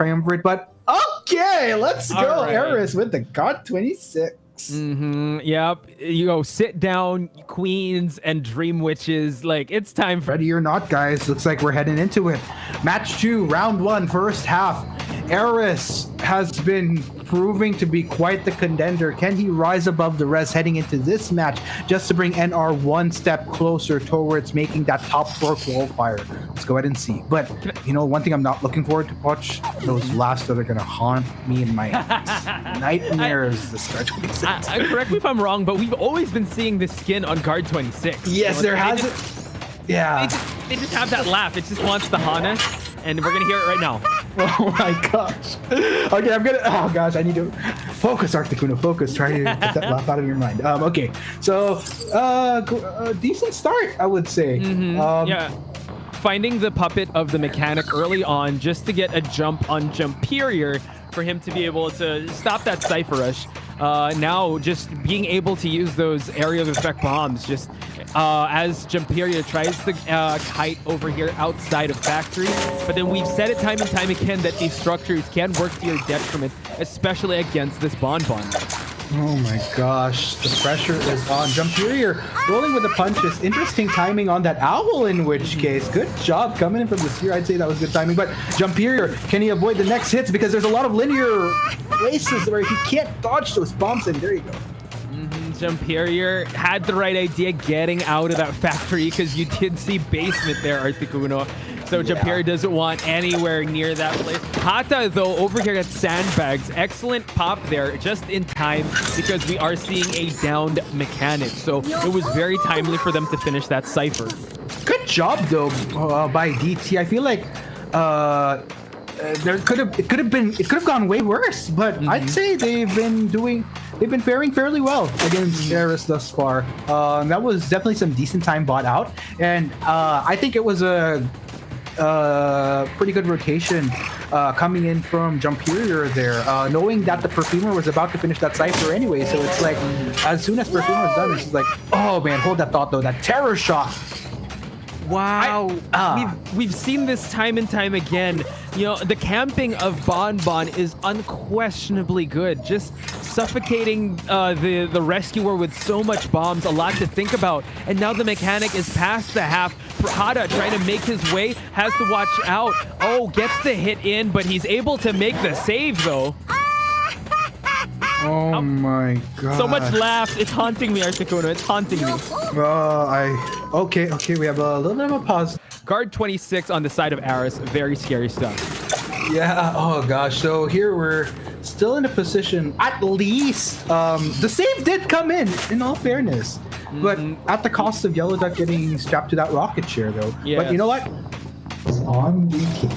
triumvirate, but okay, let's go. Right. Eris with the God 26. Yep. You go sit down, queens and dream witches. Like, it's time for... Ready or not, guys. Looks like we're heading into it. Match 2, round 1, first half. Eris has been proving to be quite the contender. Can he rise above the rest heading into this match just to bring NR one step closer towards making that top 4 qualifier? Let's go ahead and see. But, you know, one thing I'm not looking forward to watch, those laughs that are going to haunt me in my nightmares this Guard 26. Correct me if I'm wrong, but we've always been seeing this skin on Guard 26. Yes, so there has it. Yeah. They just have that laugh. It just wants to haunt us, and we're going to hear it right now. Oh my gosh. Okay, I'm gonna... Oh gosh, I need to focus, Articuno. Focus. Try to get that laugh out of your mind. Okay, so decent start, I would say. Yeah. Finding the puppet of the mechanic early on just to get a jump on Jumperior for him to be able to stop that Cypher Rush. Now just being able to use those area of effect bombs just as Jumperior tries to kite over here outside of factory. But then we've said it time and time again that these structures can work to your detriment, especially against this Bonbon. Oh my gosh, the pressure is on. Jumperior rolling with the punches. Interesting timing on that owl in which case. Good job coming in from the sphere. I'd say that was good timing. But Jumperior, can he avoid the next hits? Because there's a lot of linear places where he can't dodge those bombs. And there you go. Jumperior had the right idea getting out of that factory because you did see basement there, Articuno. So Jumperior doesn't want anywhere near that place. Hata, though, over here at Sandbags. Excellent pop there, just in time, because we are seeing a downed mechanic. So it was very timely for them to finish that Cypher. Good job, though, by DT. I feel like it could have gone way worse, but I'd say they've been faring fairly well against Eris thus far. That was definitely some decent time bought out, and I think it was a pretty good rotation coming in from Jumperior there, knowing that the Perfumer was about to finish that Cypher anyway. So it's like, as soon as Perfumer was done, it's just like, oh man, hold that thought though, that terror shot. Wow, we've seen this time and time again. You know, the camping of Bonbon is unquestionably good. Just suffocating the rescuer with so much bombs, a lot to think about. And now the mechanic is past the half. Hada trying to make his way, has to watch out. Oh, gets the hit in, but he's able to make the save though. Oh my god. So much laughs. It's haunting me, Articuno. It's haunting me. Okay, we have a little bit of a pause. Guard 26 on the side of Eris. Very scary stuff. Yeah, oh gosh. So here we're still in a position, at least, the save did come in all fairness. But at the cost of Yellow Duck getting strapped to that rocket chair, though. Yes. But you know what? It's on repeat.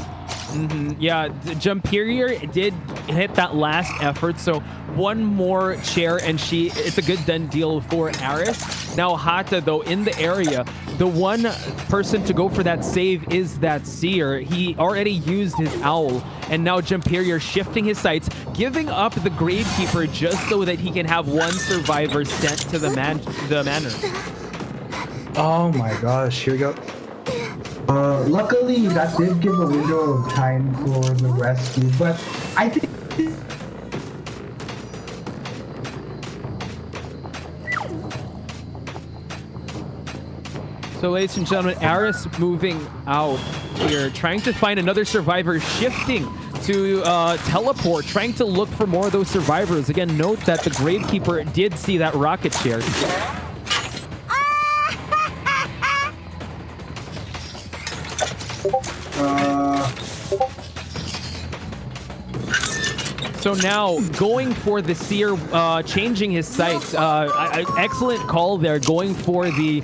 Yeah, Jumperior did hit that last effort, so one more chair and it's a good done deal for Eris. Now Hata, though, in the area, the one person to go for that save is that Seer. He already used his owl, and now Jumperior shifting his sights, giving up the Gravekeeper just so that he can have one survivor sent to the manor. Oh my gosh, here we go. Luckily, that did give a window of time for the rescue, but I think... So, ladies and gentlemen, Eris moving out here, trying to find another survivor, shifting to teleport, trying to look for more of those survivors. Again, note that the Gravekeeper did see that rocket chair. So now going for the Seer, changing his sights. Excellent call there, going for the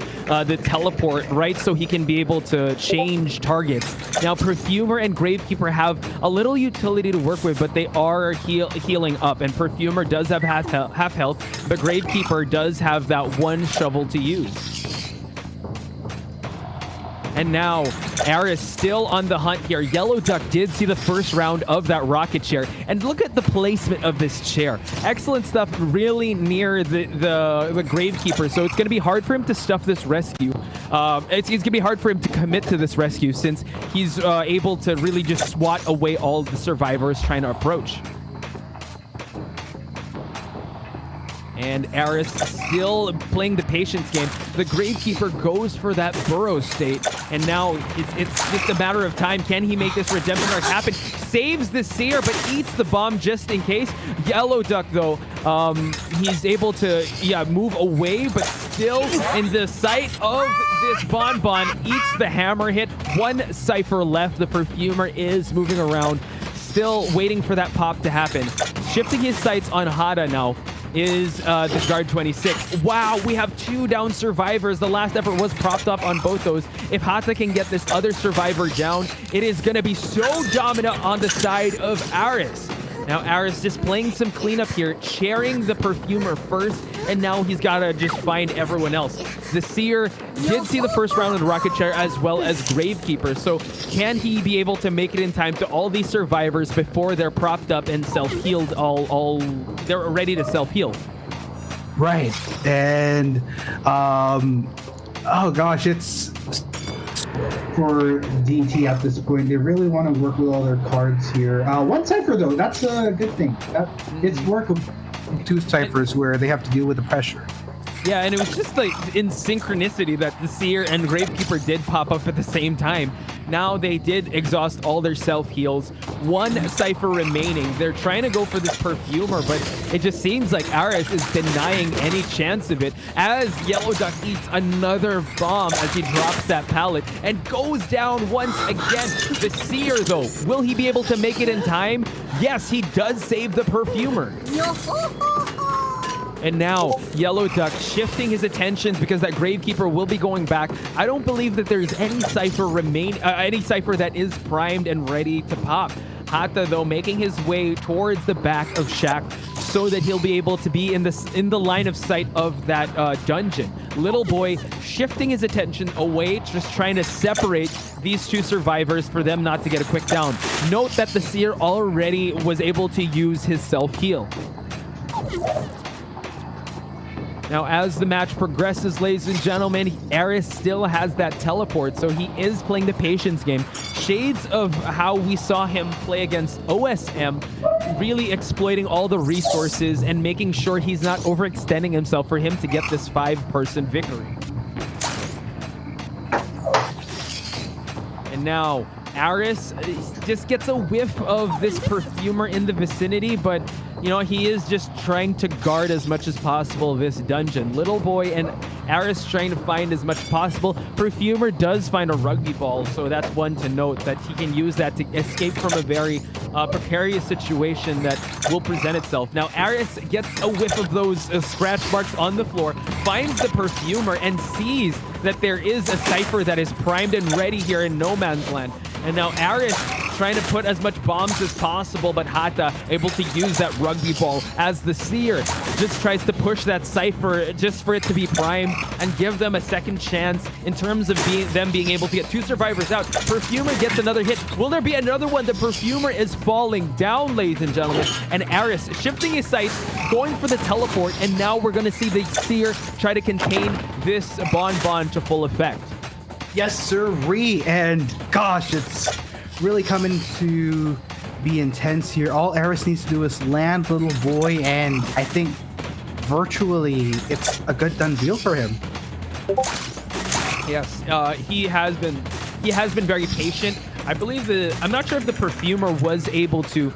teleport, right? So he can be able to change targets. Now Perfumer and Gravekeeper have a little utility to work with, but they are healing up. And Perfumer does have half health, but Gravekeeper does have that one shovel to use. And now Aris still on the hunt here. Yellow Duck did see the first round of that rocket chair. And look at the placement of this chair. Excellent stuff, really near the Gravekeeper. So it's going to be hard for him to stuff this rescue. It's going to be hard for him to commit to this rescue since he's able to really just swat away all the survivors trying to approach. And Aris still playing the patience game. The Gravekeeper goes for that burrow state. And now it's just a matter of time. Can he make this redemption arc happen? Saves the Seer, but eats the bomb just in case. Yellow Duck, though, he's able to, move away, but still in the sight of this Bonbon, eats the hammer hit. One Cypher left. The Perfumer is moving around, still waiting for that pop to happen. Shifting his sights on Hada now is this guard 26. Wow, we have 2 down survivors. The last effort was propped up on both those. If Hata can get this other survivor down, it is going to be so dominant on the side of Aris. Now Aris just playing some cleanup here, chairing the Perfumer first, and now he's got to just find everyone else. The Seer did see the first round of the rocket chair as well as Gravekeeper, so can he be able to make it in time to all these survivors before they're propped up and self-healed, they're ready to self-heal? Right, and oh gosh, it's for DT at this point. They really want to work with all their cards here. One Cypher though, that's a good thing. It's workable. 2 Cyphers where they have to deal with the pressure. Yeah, and it was just like in synchronicity that the Seer and Gravekeeper did pop up at the same time. Now they did exhaust all their self-heals. 1 Cypher remaining. They're trying to go for this Perfumer, but it just seems like Aris is denying any chance of it as Yellow Duck eats another bomb as he drops that pallet and goes down once again. The Seer, though, will he be able to make it in time? Yes, he does save the Perfumer. And now Yellow Duck shifting his attentions because that Gravekeeper will be going back. I don't believe that there's any Cypher that is primed and ready to pop. Hata, though, making his way towards the back of Shack so that he'll be able to be in the line of sight of that dungeon. Little Boy shifting his attention away, just trying to separate these 2 survivors for them not to get a quick down. Note that the Seer already was able to use his self-heal. Now, as the match progresses, ladies and gentlemen, Aris still has that teleport, so he is playing the patience game. Shades of how we saw him play against OSM, really exploiting all the resources and making sure he's not overextending himself for him to get this 5-person victory. And now Aris just gets a whiff of this Perfumer in the vicinity, but he is just trying to guard as much as possible this dungeon. Little Boy and Aris trying to find as much as possible. Perfumer does find a rugby ball, so that's one to note, that he can use that to escape from a very precarious situation that will present itself. Now Aris gets a whiff of those scratch marks on the floor, finds the Perfumer, and sees that there is a Cypher that is primed and ready here in No Man's Land. And now Aris trying to put as much bombs as possible, but Hata able to use that rugby ball as the Seer just tries to push that Cypher just for it to be primed and give them a second chance in terms of them being able to get 2 survivors out. Perfumer gets another hit. Will there be another one? The Perfumer is falling down, ladies and gentlemen, and Aris shifting his sights, going for the teleport, and now we're going to see the Seer try to contain this Bonbon to full effect. Yes, sirree, and gosh, it's really coming to be intense here. All Aris needs to do is land Little Boy, and I think virtually it's a good done deal for him. Yes, he has been very patient. I believe I'm not sure if the Perfumer was able to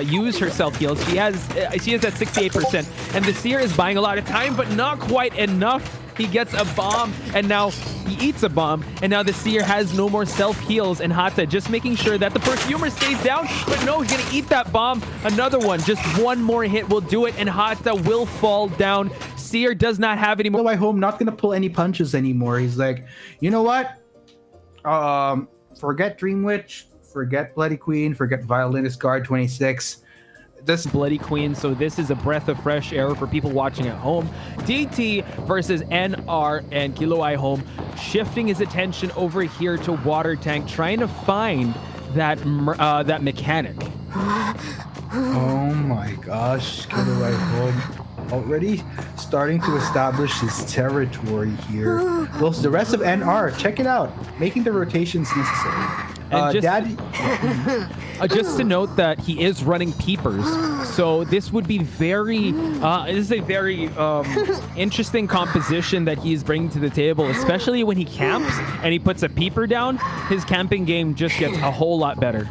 use her self-heals. She is at 68%, and the Seer is buying a lot of time, but not quite enough. He gets a bomb, and now he eats a bomb, and now the Seer has no more self-heals, and Hata just making sure that the Perfumer stays down, but no, he's gonna eat that bomb. Another one, just one more hit will do it, and Hata will fall down. Seer does not have any more. By home, not gonna pull any punches anymore. He's like, you know what? Forget Dream Witch, forget Bloody Queen, forget Violinist Guard 26. this Bloody Queen, so this is a breath of fresh air for people watching at home. DT versus NR, and Kiloi Home shifting his attention over here to Water Tank, trying to find that mechanic. Oh my gosh, Kiloi Home already starting to establish his territory here. Well, the rest of NR, check it out, making the rotations necessary. And Daddy. Just to note that he is running peepers, so this would be very this is a very interesting composition that he's bringing to the table, especially when he camps and he puts a peeper down. His camping game just gets a whole lot better.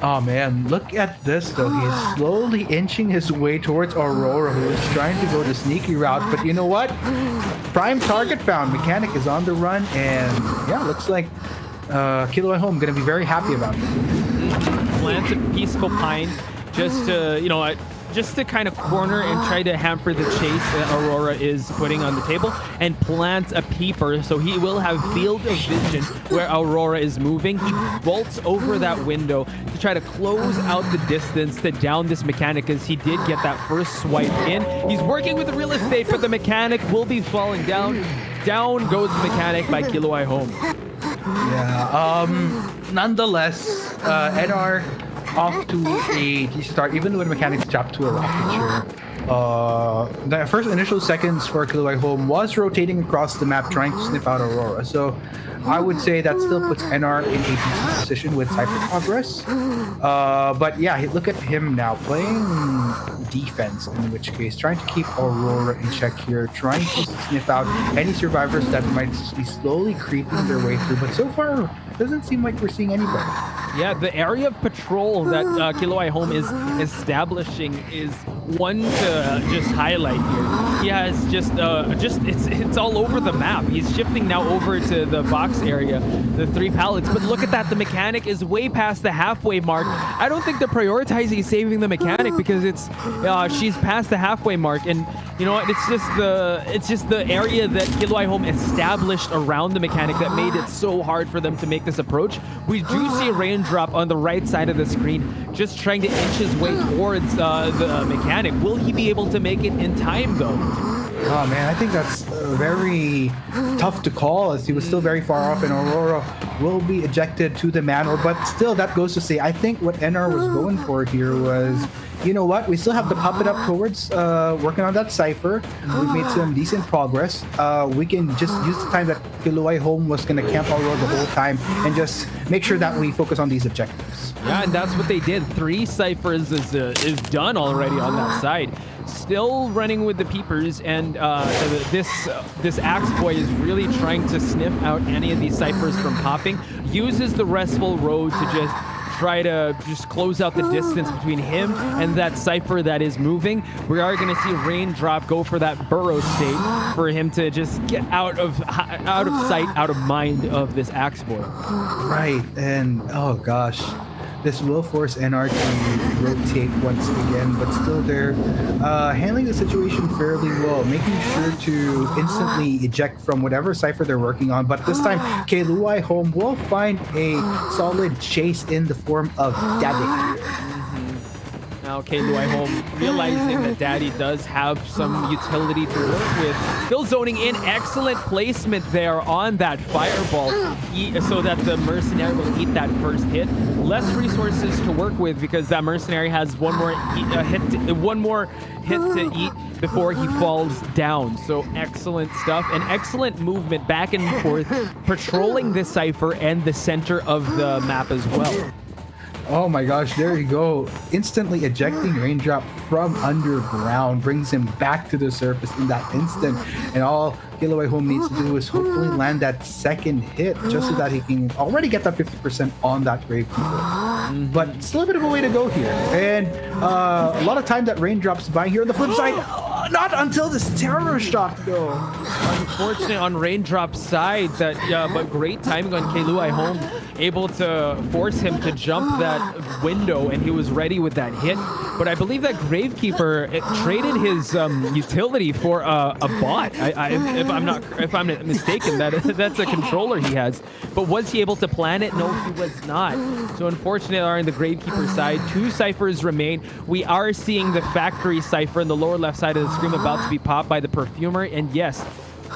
Oh man, look at this though. He's slowly inching his way towards Aurora, who is trying to go the sneaky route. But you know what? Prime target found. Mechanic is on the run, and yeah, looks like Kiloi Home gonna be very happy about it. Plants a peaceful pine just to, just to kind of corner and try to hamper the chase that Aurora is putting on the table, and plants a peeper, so he will have field of vision where Aurora is moving. He bolts over that window to try to close out the distance to down this mechanic, as he did get that first swipe in. He's working with the real estate, but the mechanic will be falling down. Down goes the mechanic by Kiloi Home. Yeah, nonetheless, NR off to a decent start, even though the mechanics dropped to a rocket chair. The first initial seconds for Kiloi Home was rotating across the map, trying to sniff out Aurora. So I would say that still puts NR in a decent position with Cypher progress. But yeah, look at him now playing defense, in which case trying to keep Aurora in check here, trying to sniff out any survivors that might be slowly creeping their way through. But so far, doesn't seem like we're seeing anybody. Yeah, the area of patrol that Kiloi Home is establishing is one to just highlight here. He has it's all over the map. He's shifting now over to the box area, the 3 pallets. But look at that, the mechanic is way past the halfway mark. I don't think they're prioritizing saving the mechanic, because she's past the halfway mark, and you know what? It's just the area that Kiloi Home established around the mechanic that made it so hard for them to make this approach. We do see a raindrop on the right side of the screen, just trying to inch his way towards the mechanic. Will he be able to make it in time, though? Oh man, I think that's very tough to call, as he was still very far off, and Aurora will be ejected to the manor. But still, that goes to say, I think what NR was going for here was, you know what, we still have to pop it up towards working on that Cypher. We've made some decent progress. We can just use the time that Kiloi Home was going to camp Aurora the whole time and just make sure that we focus on these objectives. Yeah, and that's what they did. 3 Cyphers is done already on that side. Still running with the peepers, and this Axe Boy is really trying to sniff out any of these Cyphers from popping. Uses the Restful Road to just try to close out the distance between him and that Cypher that is moving. We are going to see Raindrop go for that burrow state for him to just get out of sight, out of mind of this Axe Boy. Right, and oh gosh, this will force NR to rotate once again, but still they're handling the situation fairly well, making sure to instantly eject from whatever Cypher they're working on. But this time, Kiloi Home will find a solid chase in the form of Daddy. Now Kiloi Home realizing that Daddy does have some utility to work with. Still zoning in. Excellent placement there on that fireball, so that the mercenary will eat that first hit. Less resources to work with, because that mercenary has one more hit to eat before he falls down. So excellent stuff, and excellent movement back and forth, patrolling the Cypher and the center of the map as well. Oh my gosh, there you go. Instantly ejecting Raindrop from underground brings him back to the surface in that instant. And all Kiloi Home needs to do is hopefully land that second hit, just so that he can already get that 50% on that Gravekeeper. But still a bit of a way to go here. And a lot of time that Raindrop's buying here on the flip side. Not until this terror shock, though. Unfortunately, on Raindrop's side, but great timing on Kiloi Home. able to force him to jump that window, and he was ready with that hit. But I believe that Gravekeeper traded his utility for a bot. If I'm not mistaken, that's a controller he has. But was he able to plan it? No, he was not. So unfortunately, on the Gravekeeper side, 2 ciphers remain. We are seeing the factory cipher in the lower left side of the screen about to be popped by the Perfumer, and yes.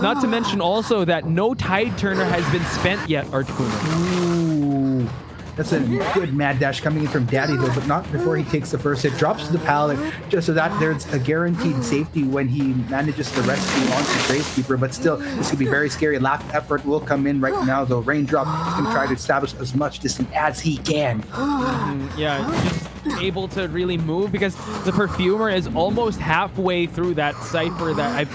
Not to mention also that no Tide Turner has been spent yet, Articuno. Ooh, that's a good mad dash coming in from Daddy though, but not before he takes the first hit. Drops to the pallet just so that there's a guaranteed safety when he manages to rescue onto Gravekeeper. But still, this could be very scary. Last effort will come in right now though. Raindrop is going to try to establish as much distance as he can. Yeah, just able to really move because the Perfumer is almost halfway through that cipher that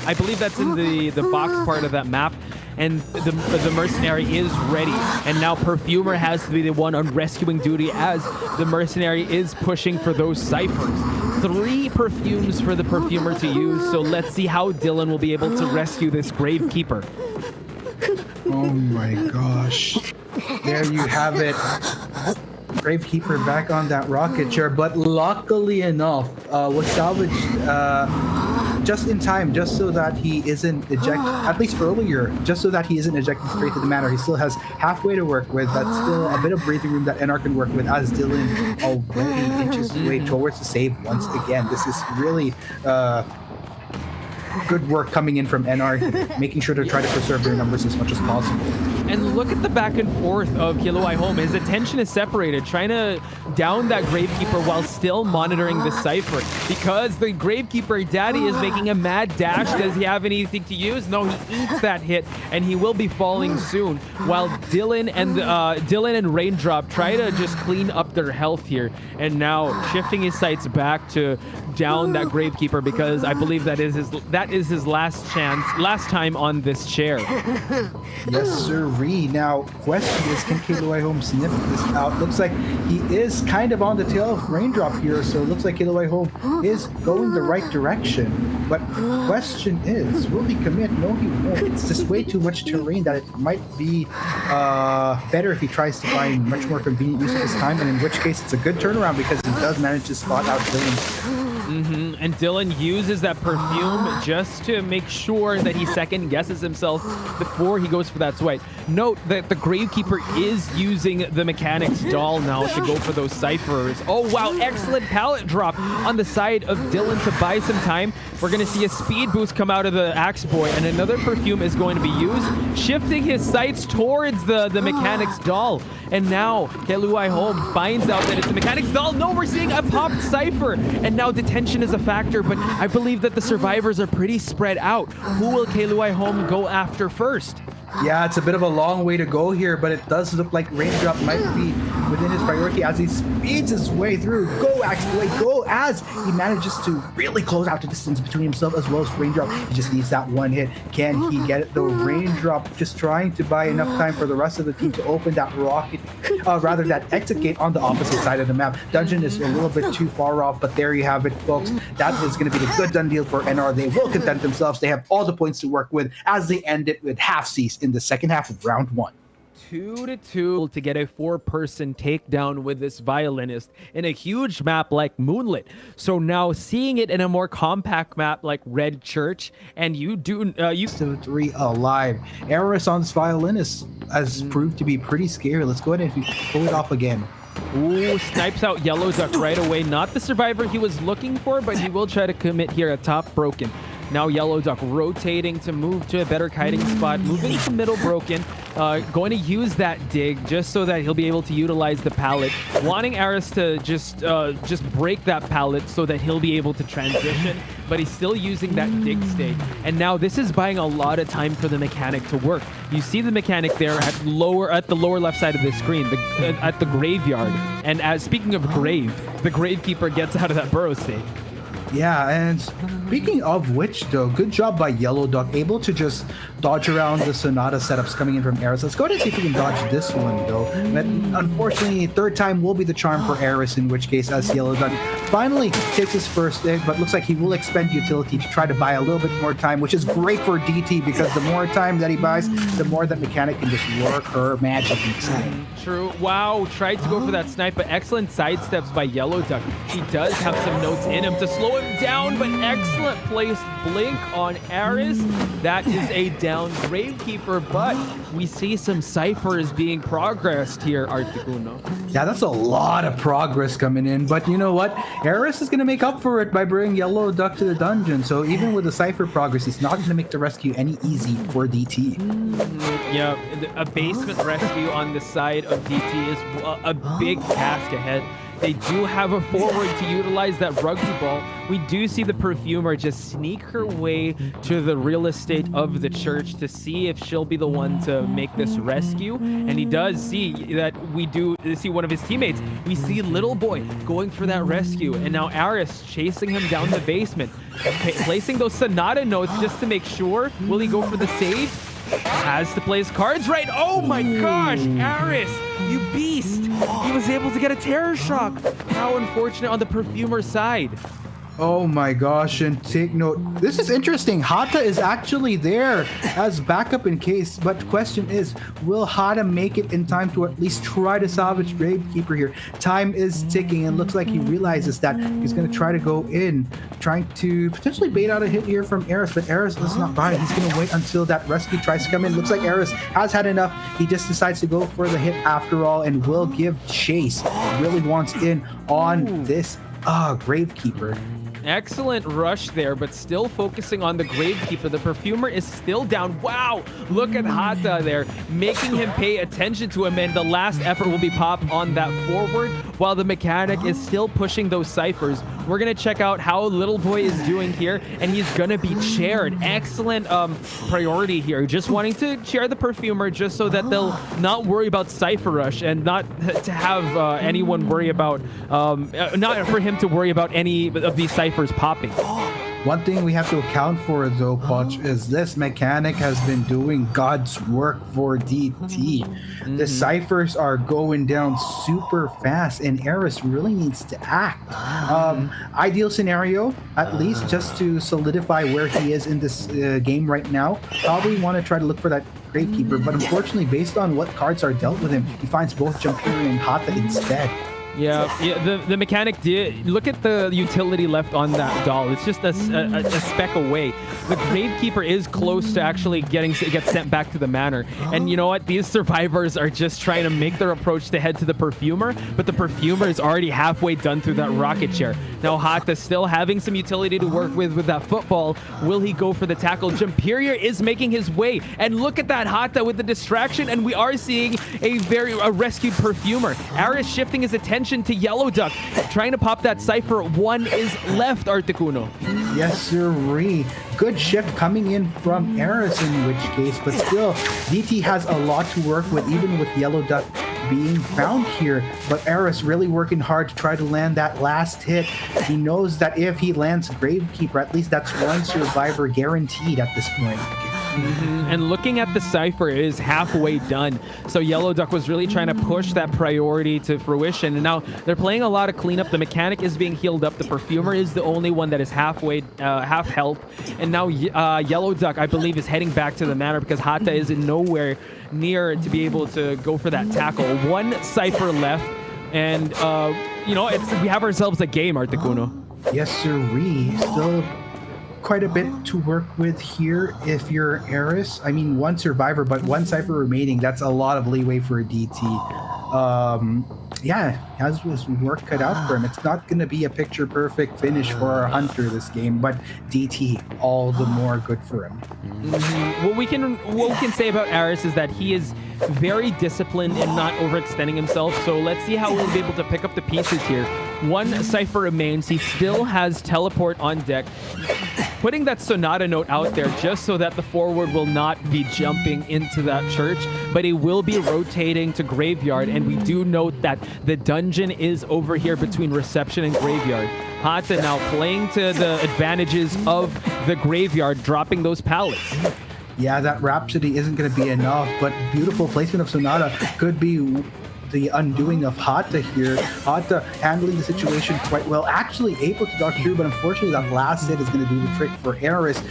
I believe that's in the box part of that map, and the Mercenary is ready, and now Perfumer has to be the one on rescuing duty as the Mercenary is pushing for those ciphers. 3 perfumes for the Perfumer to use, so let's see how Dylan will be able to rescue this Gravekeeper. Oh my gosh, there you have it. Gravekeeper back on that rocket chair, but luckily enough, was salvaged just in time, just so that he isn't ejected, at least earlier, just so that he isn't ejected straight to the manor. He still has halfway to work with. That's still a bit of breathing room that NR can work with, as Dylan already inches his way towards the save once again. This is really good work coming in from NR, making sure to try to preserve their numbers as much as possible. And look at the back and forth of Kilauea Home. His attention is separated, trying to down that Gravekeeper while still monitoring the cipher. Because the Gravekeeper Daddy is making a mad dash. Does he have anything to use? No, he eats that hit, and he will be falling soon. While Dylan and Raindrop try to just clean up their health here. And now shifting his sights back to down that Gravekeeper, because I believe that is his last chance, last time on this chair. Yes, sirree. Now, question is, can Kilauea Home sniff this out? Looks like he is kind of on the tail of Raindrop here, so it looks like Kilauea Home is going the right direction. But question is, will he commit? No, he won't. It's just way too much terrain that it might be better if he tries to find much more convenient use of his time, and in which case it's a good turnaround because he does manage to spot out Dylan. And Dylan uses that perfume just to make sure that he second guesses himself before he goes for that swipe. Note that the Gravekeeper is using the Mechanic's doll now to go for those ciphers. Oh wow, excellent pallet drop on the side of Dylan to buy some time. We're going to see a speed boost come out of the Axe Boy, and another perfume is going to be used, shifting his sights towards the Mechanic's doll. And now Kilauea Home finds out that it's the Mechanic's doll. No, we're seeing a popped cipher, and now detention is a factor, but I believe that the survivors are pretty spread out. Who will Kilauea Home go after first? Yeah, it's a bit of a long way to go here, but it does look like Raindrop might be within his priority as he speeds his way through. Go, Axe Boy, go, as he manages to really close out the distance between himself as well as Raindrop. He just needs that one hit. Can he get it though? Raindrop just trying to buy enough time for the rest of the team to open that rocket, that exit gate on the opposite side of the map. Dungeon is a little bit too far off, but there you have it, folks. That is going to be the good done deal for NR. They will content themselves. They have all the points to work with as they end it with half cease in the second half of round 1. 2-2 to get a 4-person takedown with this violinist in a huge map like Moonlit. So now seeing it in a more compact map like Red Church, and you still 3 alive. Eris on this violinist has proved to be pretty scary. Let's go ahead and pull it off again. Ooh, snipes out Yellow Duck right away. Not the survivor he was looking for, but he will try to commit here at top broken. Now Yellow Duck rotating to move to a better kiting spot, moving to middle broken, going to use that dig just so that he'll be able to utilize the pallet, wanting Aris to just break that pallet so that he'll be able to transition, but he's still using that dig stake. And now this is buying a lot of time for the Mechanic to work. You see the Mechanic there at the lower left side of the screen, at the graveyard. And as speaking of grave, the Gravekeeper gets out of that burrow state. Yeah, and speaking of which, though, good job by Yellow Duck, able to just dodge around the Sonata setups coming in from Eris. Let's go ahead and see if we can dodge this one, though. But unfortunately, third time will be the charm for Eris, in which case, as Yellow Duck finally takes his first hit, but looks like he will expend utility to try to buy a little bit more time, which is great for DT because the more time that he buys, the more that Mechanic can just work her magic in this game. True. Wow, tried to go for that snipe, but excellent sidesteps by Yellow Duck. He does have some notes in him to slow him down, but excellent placed blink on Aris. That is a down Gravekeeper, but we see some ciphers being progressed here, Articuno. Yeah, that's a lot of progress coming in, but you know what? Aris is going to make up for it by bringing Yellow Duck to the dungeon, so even with the cipher progress, he's not going to make the rescue any easy for DT. Yeah, a basement rescue on the side of DT is a big task ahead. They do have a forward to utilize that rugby ball. We do see the Perfumer just sneak her way to the real estate of the church to see if she'll be the one to make this rescue. And he does see that we do see one of his teammates. We see Little Boy going for that rescue. And now Aris chasing him down the basement, placing those Sonata notes just to make sure. Will he go for the save? Has to play his cards right. Oh my gosh, Aris, you beast. He was able to get a terror shock. How unfortunate on the Perfumer side. Oh my gosh, and take note. This is interesting. Hata is actually there as backup in case, but the question is, will Hata make it in time to at least try to salvage Gravekeeper here? Time is ticking, and looks like he realizes that he's going to try to go in, trying to potentially bait out a hit here from Aris, but Aris is not buying. He's going to wait until that rescue tries to come in. Looks like Aris has had enough. He just decides to go for the hit after all and will give chase. Really wants in on this Gravekeeper. Excellent rush there, but still focusing on the Gravekeeper. The Perfumer is still down. Wow, look at Hata there, making him pay attention to him, and the last effort will be popped on that forward, while the Mechanic is still pushing those ciphers. We're going to check out how Little Boy is doing here, and he's going to be chaired. Excellent priority here, just wanting to chair the Perfumer just so that they'll not worry about Cypher Rush and not to have anyone worry about, not for him to worry about any of these ciphers popping. One thing we have to account for, though, Poch, is this Mechanic has been doing God's work for DT. The ciphers are going down super fast, and Aris really needs to act. Ideal scenario, at least, just to solidify where he is in this game right now. Probably want to try to look for that Gravekeeper, but unfortunately, based on what cards are dealt with him, he finds both Jumpiri and Hata instead. Yeah, the Mechanic did look at the utility left on that doll. It's just a speck away. The Gravekeeper is close to actually get sent back to the manor. And you know what? These survivors are just trying to make their approach to head to the Perfumer, but the Perfumer is already halfway done through that rocket chair. Now Hata still having some utility to work with that football. Will he go for the tackle? Jumpirier is making his way, and look at that Hata with the distraction, and we are seeing a rescued Perfumer. Aris shifting his attention to Yellow Duck, trying to pop that cipher. One is left, Articuno. Yes, sirree. Good shift coming in from Aris in which case, but still, DT has a lot to work with, even with Yellow Duck being found here. But Aris really working hard to try to land that last hit. He knows that if he lands Gravekeeper, at least that's one survivor guaranteed at this point. And looking at the cipher, it is halfway done. So Yellow Duck was really trying to push that priority to fruition. And now they're playing a lot of cleanup. The Mechanic is being healed up. The Perfumer is the only one that is half health. And now Yellow Duck, I believe, is heading back to the manor because Hata is in nowhere near to be able to go for that tackle. One cipher left. And, we have ourselves a game, Articuno. Yes, sirree. Still quite a bit to work with here if you're Aris. I mean, one survivor, but one cipher remaining. That's a lot of leeway for a DT. Yeah, has his work cut out for him. It's not going to be a picture-perfect finish for our Hunter this game, but DT, all the more good for him. What we can say about Aris is that he is very disciplined in not overextending himself. So let's see how we'll be able to pick up the pieces here. One cipher remains. He still has teleport on deck, putting that Sonata note out there just so that the forward will not be jumping into that church, but he will be rotating to Graveyard. And we do note that the dungeon is over here between Reception and Graveyard. Hata now playing to the advantages of the Graveyard, dropping those pallets. Yeah, that Rhapsody isn't going to be enough, but beautiful placement of Sonata could be the undoing of Hata here. Hata handling the situation quite well, actually able to dodge through, but unfortunately that last hit is going to do the trick for Aris.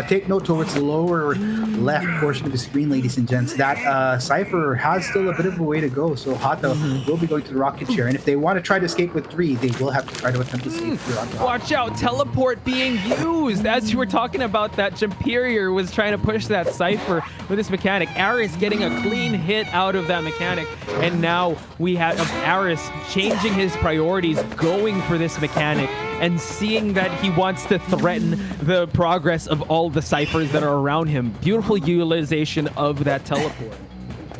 Take note towards the lower left portion of the screen, ladies and gents. That Cypher has still a bit of a way to go, so Hata will be going to the rocket chair, and if they want to try to escape with 3, they will have to try to attempt to save here on top. Watch out, teleport being used. As you were talking about that, Jampirier was trying to push that Cypher with this mechanic. Aris getting a clean hit out of that mechanic, and now we have Aris changing his priorities, going for this mechanic, and seeing that he wants to threaten the progress of all the Cyphers that are around him. Beautiful utilization of that teleport.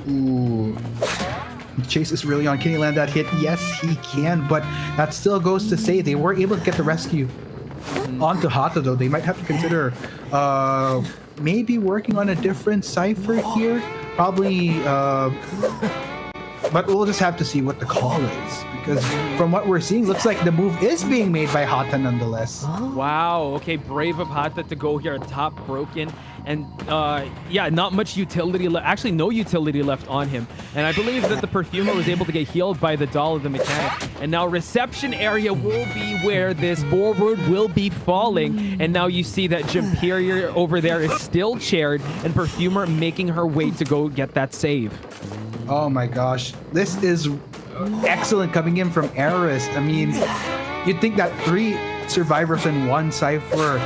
Ooh. Chase is really on. Can he land that hit? Yes, he can, but that still goes to say they were able to get the rescue onto Hata, though. They might have to consider maybe working on a different Cypher here. Probably, but we'll just have to see what the call is, because from what we're seeing, looks like the move is being made by Hata nonetheless. Wow, okay, brave of Hata to go here, top broken, and yeah, not much utility left, actually no utility left on him, and I believe that the Perfumer was able to get healed by the doll of the mechanic, and now reception area will be where this forward will be falling, and now you see that Jampirier over there is still chaired, and Perfumer making her way to go get that save. Oh my gosh, this is excellent coming in from Aris. I mean, you'd think that 3 survivors and 1 Cypher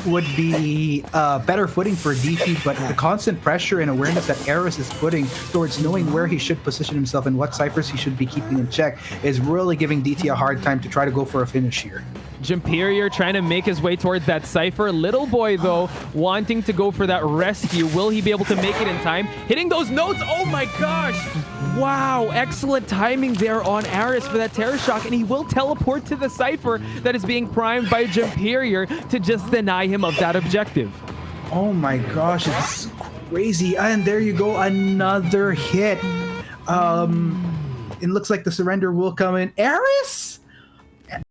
would be better footing for DT, but the constant pressure and awareness that Aris is putting towards knowing where he should position himself and what Cyphers he should be keeping in check is really giving DT a hard time to try to go for a finish here. Jampirier trying to make his way towards that Cypher. Little Boy, though, wanting to go for that rescue. Will he be able to make it in time? Hitting those notes. Oh my gosh. Wow. Excellent timing there on Aris for that Terror Shock. And he will teleport to the Cypher that is being primed by Jampirier to just deny him of that objective. Oh my gosh. It's crazy. And there you go. Another hit. It looks like the surrender will come in. Aris?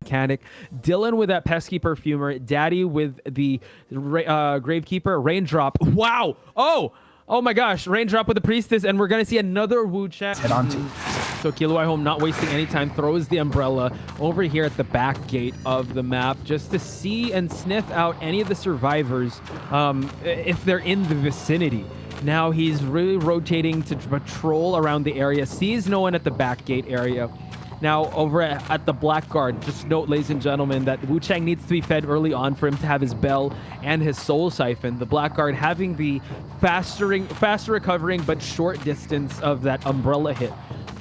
Mechanic. Dylan with that pesky Perfumer. Daddy with the Gravekeeper. Raindrop. Wow. Oh my gosh. Raindrop with the Priestess, and we're going to see another Wu Chang. Head on to. So Kilowai Home not wasting any time, throws the umbrella over here at the back gate of the map just to see and sniff out any of the survivors if they're in the vicinity. Now he's really rotating to patrol around the area, sees no one at the back gate area. Now, over at the Blackguard, just note, ladies and gentlemen, that Wu Chang needs to be fed early on for him to have his Bell and his Soul Siphon. The Blackguard having the faster recovering but short distance of that Umbrella hit.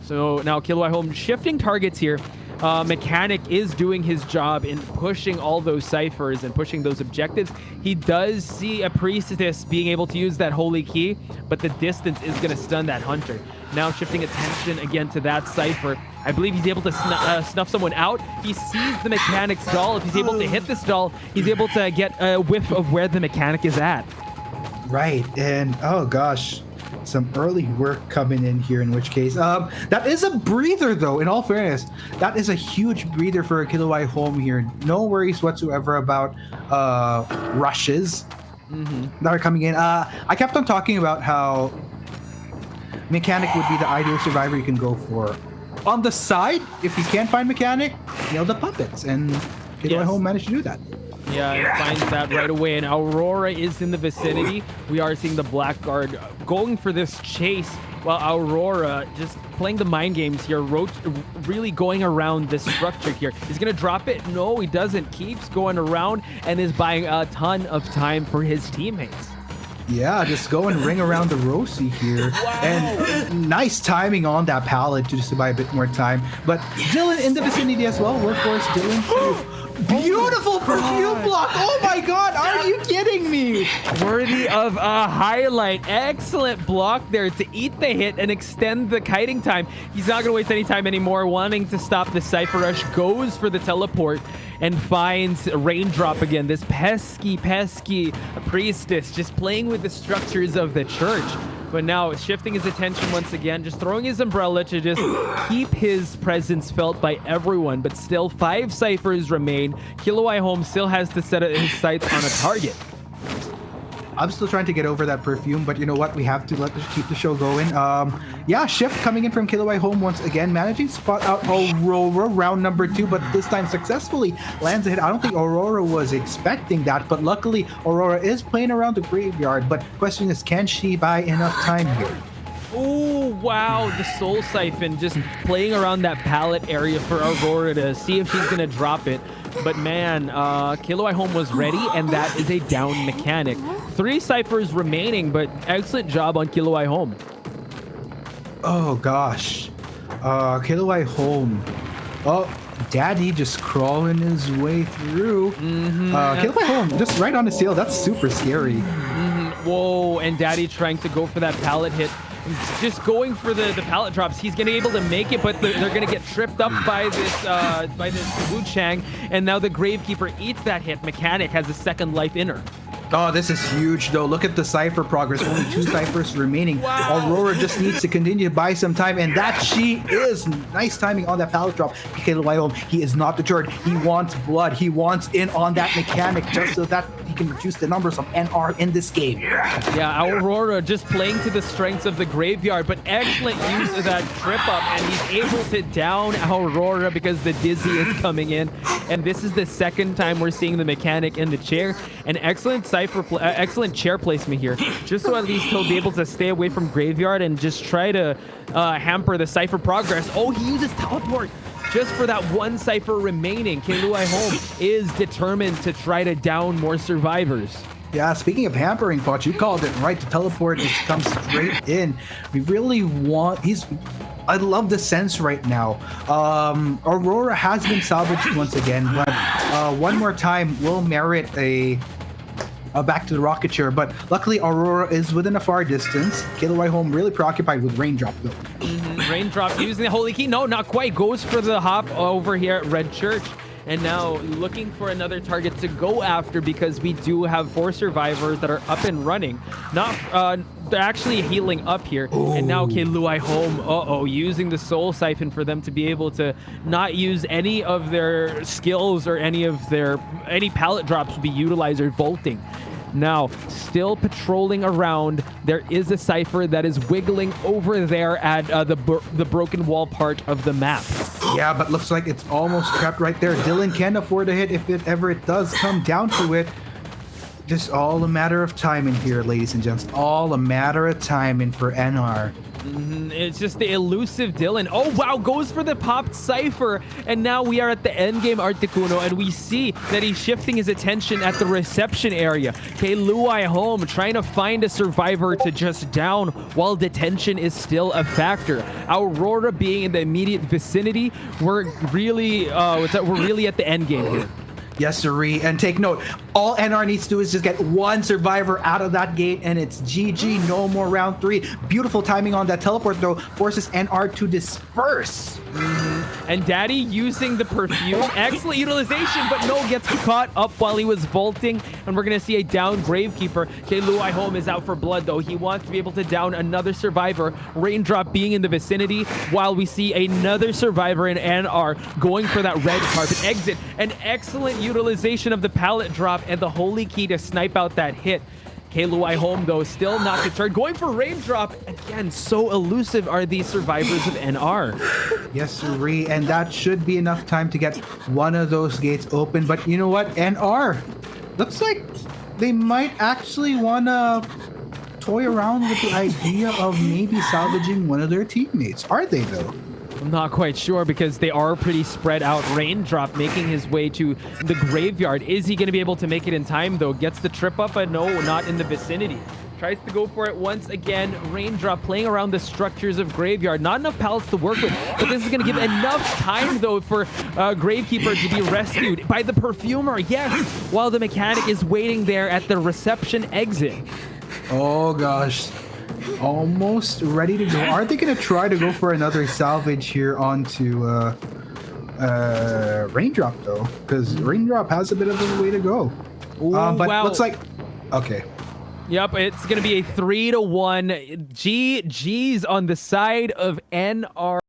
So now Kilowai Home shifting targets here. Mechanic is doing his job in pushing all those Cyphers and pushing those objectives. He does see a Priestess being able to use that Holy Key, but the distance is going to stun that Hunter. Now shifting attention again to that Cypher. I believe he's able to snuff someone out. He sees the Mechanic's doll. If he's able to hit this doll, he's able to get a whiff of where the Mechanic is at. Right, and oh gosh, some early work coming in here, in which case that is a breather, though. In all fairness, that is a huge breather for a Kilowai Home here. No worries whatsoever about rushes that are coming in. I kept on talking about how Mechanic would be the ideal survivor you can go for. On the side, if you can't find Mechanic, nail the puppets, and Kilowai Home managed to do that. Yeah, it finds that right away, and Aurora is in the vicinity. We are seeing the Blackguard going for this chase, while Aurora just playing the mind games here, really going around this structure here. He's going to drop it? No, he doesn't. Keeps going around and is buying a ton of time for his teammates. Yeah, just go and ring around the Rosie here. Wow. And nice timing on that pallet to just buy a bit more time. But Dylan in the vicinity as well. Workforce Dylan too. Beautiful perfume block. Oh my god, are you kidding me? Worthy of a highlight. Excellent block there to eat the hit and extend the kiting time. He's not going to waste any time anymore. Wanting to stop the Cypher Rush, goes for the teleport and finds Raindrop again. This pesky Priestess just playing with the structures of the church. But now shifting his attention once again, just throwing his umbrella to just keep his presence felt by everyone. But still 5 Cyphers remain. Kilowai Home still has to set his sights on a target. I'm still trying to get over that perfume, but you know what? We have to keep the show going. Yeah, shift coming in from KLY Home once again, managing to spot out Aurora round number 2, but this time successfully lands a hit. I don't think Aurora was expecting that, but luckily Aurora is playing around the graveyard. But question is, can she buy enough time here? Oh, wow. The Soul Siphon just playing around that pallet area for Aurora to see if she's going to drop it. But man, KLY Home was ready, and that is a down mechanic. 3 ciphers remaining, but excellent job on KLY Home. Oh gosh. KLY Home. Oh, Daddy just crawling his way through. KLY Home just right on the seal. That's super scary. Whoa, and Daddy trying to go for that pallet hit. Just going for the pallet drops. He's gonna be able to make it, but they're gonna get tripped up by this Wu Chang, and now the Gravekeeper eats that hit. Mechanic has a second life in her. Oh, this is huge, though. Look at the cipher progress. Only 2 ciphers remaining. Wow. Aurora just needs to continue to buy some time, and that she is. Nice timing on that pallet drop. KLY Home, he is not deterred. He wants blood. He wants in on that mechanic just so that he can reduce the numbers of NR in this game. Yeah, Aurora just playing to the strengths of the graveyard, but excellent use of that trip up, and he's able to down Aurora because the Dizzy is coming in. And this is the second time we're seeing the mechanic in the chair. An excellent excellent chair placement here, just so at least he'll be able to stay away from graveyard and just try to hamper the cipher progress. Oh, he uses teleport just for that 1 cipher remaining. KLY Home is determined to try to down more survivors. Yeah, speaking of hampering, Poch, you called it right. The teleport just comes straight in. We really want... I love the sense right now. Aurora has been salvaged once again, but one more time will merit a back to the rocket chair. But luckily, Aurora is within a far distance. KLY Home really preoccupied with Raindrop, though. Raindrop using the Holy Key. No, not quite. Goes for the hop over here at Red Church. And now looking for another target to go after, because we do have 4 survivors that are up and running. They're actually healing up here. Ooh. And now KLY Home, using the Soul Siphon for them to be able to not use any of their skills or any pallet drops to be utilized or vaulting. Now, still patrolling around, there is a cipher that is wiggling over there at the broken wall part of the map. Yeah, but looks like it's almost trapped right there. Dylan can afford a hit if it does come down to it. Just all a matter of timing here, ladies and gents. All a matter of timing for NR. It's just the elusive Dylan. Oh, wow, goes for the popped cipher. And now we are at the end game, Articuno, and we see that he's shifting his attention at the reception area. KLY Home trying to find a survivor to just down while detention is still a factor. Aurora being in the immediate vicinity, we're really at the end game here. Yes, sirree. And take note, all NR needs to do is just get 1 survivor out of that gate, and it's GG. No more round 3. Beautiful timing on that teleport, though, forces NR to disperse. And Daddy using the perfume. Excellent utilization, but no, gets caught up while he was vaulting. And we're going to see a down Gravekeeper. KLY Home is out for blood, though. He wants to be able to down another survivor. Raindrop being in the vicinity, while we see another survivor in NR going for that red carpet exit. An excellent utilization of the pallet drop and the Holy Key to snipe out that hit. KLY Home, though, still not deterred. Going for Raindrop. Again, so elusive are these survivors of NR. Yes, sirree. And that should be enough time to get one of those gates open. But you know what? NR, looks like they might actually want to toy around with the idea of maybe salvaging one of their teammates. Are they, though? I'm not quite sure, because they are pretty spread out. Raindrop making his way to the graveyard. Is he going to be able to make it in time, though? Gets the trip up, but no, not in the vicinity. Tries to go for it once again. Raindrop playing around the structures of graveyard. Not enough pallets to work with, but this is going to give enough time, though, for Gravekeeper to be rescued by the Perfumer. Yes, while the mechanic is waiting there at the reception exit. Oh, gosh. Almost ready to go. Are they going to try to go for another salvage here onto Raindrop, though? Because Raindrop has a bit of a way to go. Ooh, but wow. looks like... Okay. Yep, it's going to be a 3-1. GG's on the side of NR.